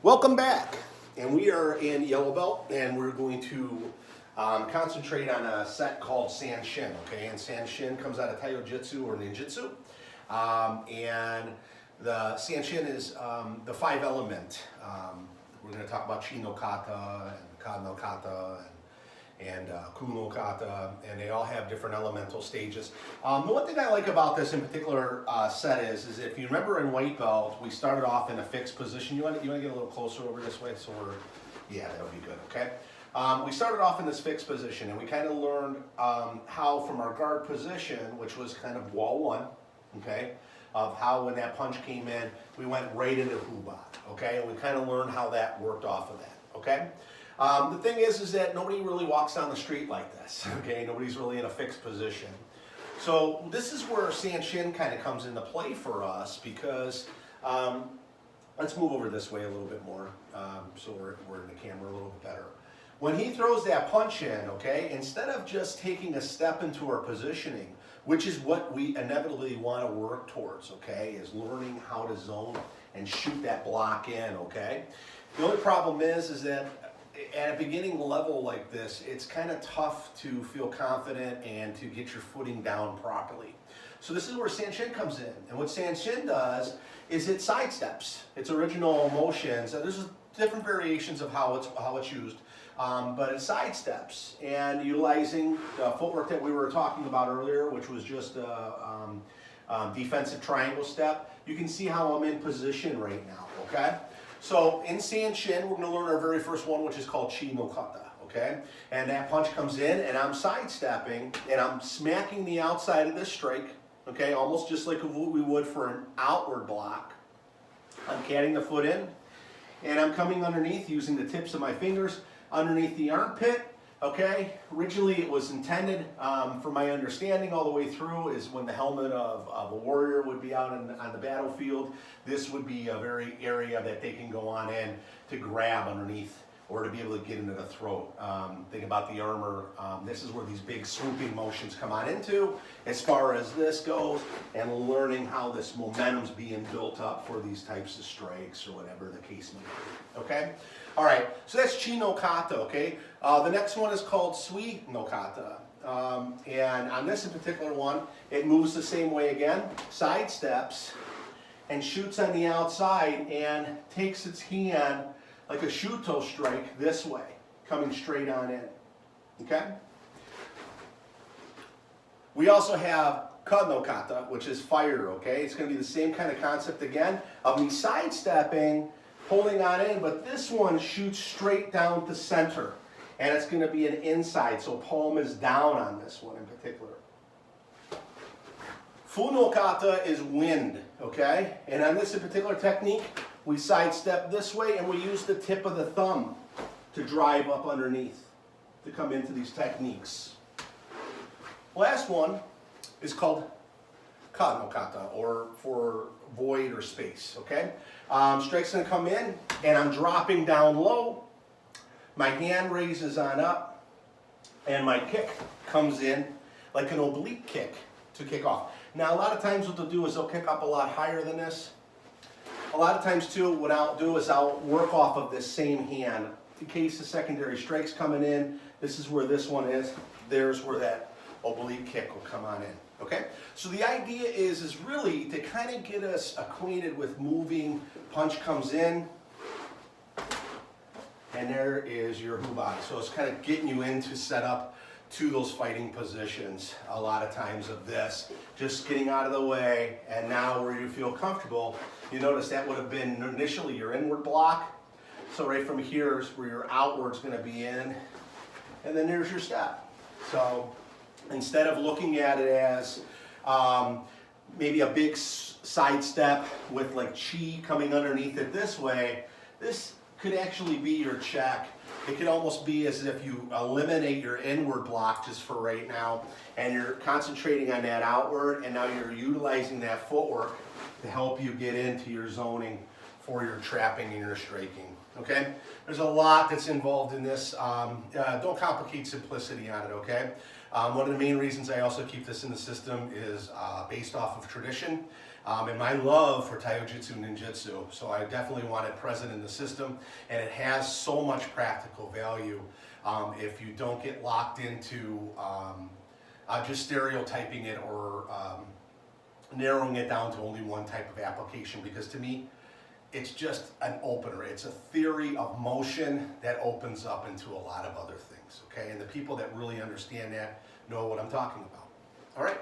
Welcome back, and we are in yellow belt, and we're going to concentrate on a set called Sanshin. Okay, and Sanshin comes out of Taijutsu or Ninjutsu, and the Sanshin is the five element. We're going to talk about Chi no Kata and Ka no Kata and Ku no Kata, and they all have different elemental stages. The one thing I like about this in particular set is if you remember in white belt, we started off in a fixed position. You want to get a little closer over this way, so yeah, that would be good. Okay. We started off in this fixed position, and we kind of learned how from our guard position, which was kind of wall one, okay, of how when that punch came in, we went right into Huba, okay, and we kind of learned how that worked off of that, okay. The thing is that nobody really walks down the street like this, okay? Nobody's really in a fixed position. So this is where Sanshin kind of comes into play for us because, let's move over this way a little bit more so we're in the camera a little bit better. When he throws that punch in, okay, instead of just taking a step into our positioning, which is what we inevitably want to work towards, okay, is learning how to zone and shoot that block in, okay? The only problem is that at a beginning level like this, it's kind of tough to feel confident and to get your footing down properly. So this is where Sanshin comes in. And what Sanshin does is it sidesteps its original motions. There's different variations of how it's used, but it sidesteps and utilizing the footwork that we were talking about earlier, which was just a defensive triangle step. You can see how I'm in position right now, okay? So in Sanshin, we're going to learn our very first one, which is called Chi no Kata, okay? And that punch comes in, and I'm sidestepping, and I'm smacking the outside of this strike, okay? Almost just like we would for an outward block. I'm catting the foot in, and I'm coming underneath using the tips of my fingers underneath the armpit, okay? Originally, it was intended, from my understanding all the way through, is when the helmet of a warrior would be out on the battlefield, this would be a very area that they can go on in to grab underneath or to be able to get into the throat. Think about the armor. This is where these big swooping motions come on into as far as this goes, and learning how this momentum's being built up for these types of strikes or whatever the case may be, okay? All right, so that's Chi no Kata, okay? The next one is called Sui no Kata. And on this in particular one, it moves the same way again, side steps, and shoots on the outside and takes its hand like a shuto strike this way, coming straight on in, okay? We also have Ka no Kata, which is fire, okay? It's going to be the same kind of concept again of me sidestepping, holding on in, but this one shoots straight down to center, and it's going to be an inside, so palm is down on this one in particular. Fu no Kata is wind, okay? And on this in particular technique, we sidestep this way, and we use the tip of the thumb to drive up underneath to come into these techniques. Last one is called Ka no Kata, or for void or space, okay? Strike's gonna come in, and I'm dropping down low. My hand raises on up, and my kick comes in like an oblique kick to kick off. Now, a lot of times what they'll do is they'll kick up a lot higher than this. A lot of times, too, what I'll do is I'll work off of this same hand. In case the secondary strike's coming in, this is where this one is. There's where that oblique kick will come on in, okay? So the idea is really to kind of get us acquainted with moving. Punch comes in, and there is your hubai. So it's kind of getting you into setup to those fighting positions a lot of times of this. Just getting out of the way, and now where you feel comfortable, you notice that would have been initially your inward block. So right from here is where your outward's going to be in, and then there's your step. So instead of looking at it as maybe a big side step with like chi coming underneath it this way, this could actually be your check. It could almost be as if you eliminate your inward block just for right now, and you're concentrating on that outward, and now you're utilizing that footwork to help you get into your zoning for your trapping and your striking. okay? There's a lot that's involved in this. Don't complicate simplicity on it, okay? One of the main reasons I also keep this in the system is based off of tradition and my love for Taijutsu Ninjutsu. So I definitely want it present in the system, and it has so much practical value if you don't get locked into just stereotyping it or narrowing it down to only one type of application, because to me, it's just an opener. It's a theory of motion that opens up into a lot of other things, okay? And the people that really understand that know what I'm talking about. All right?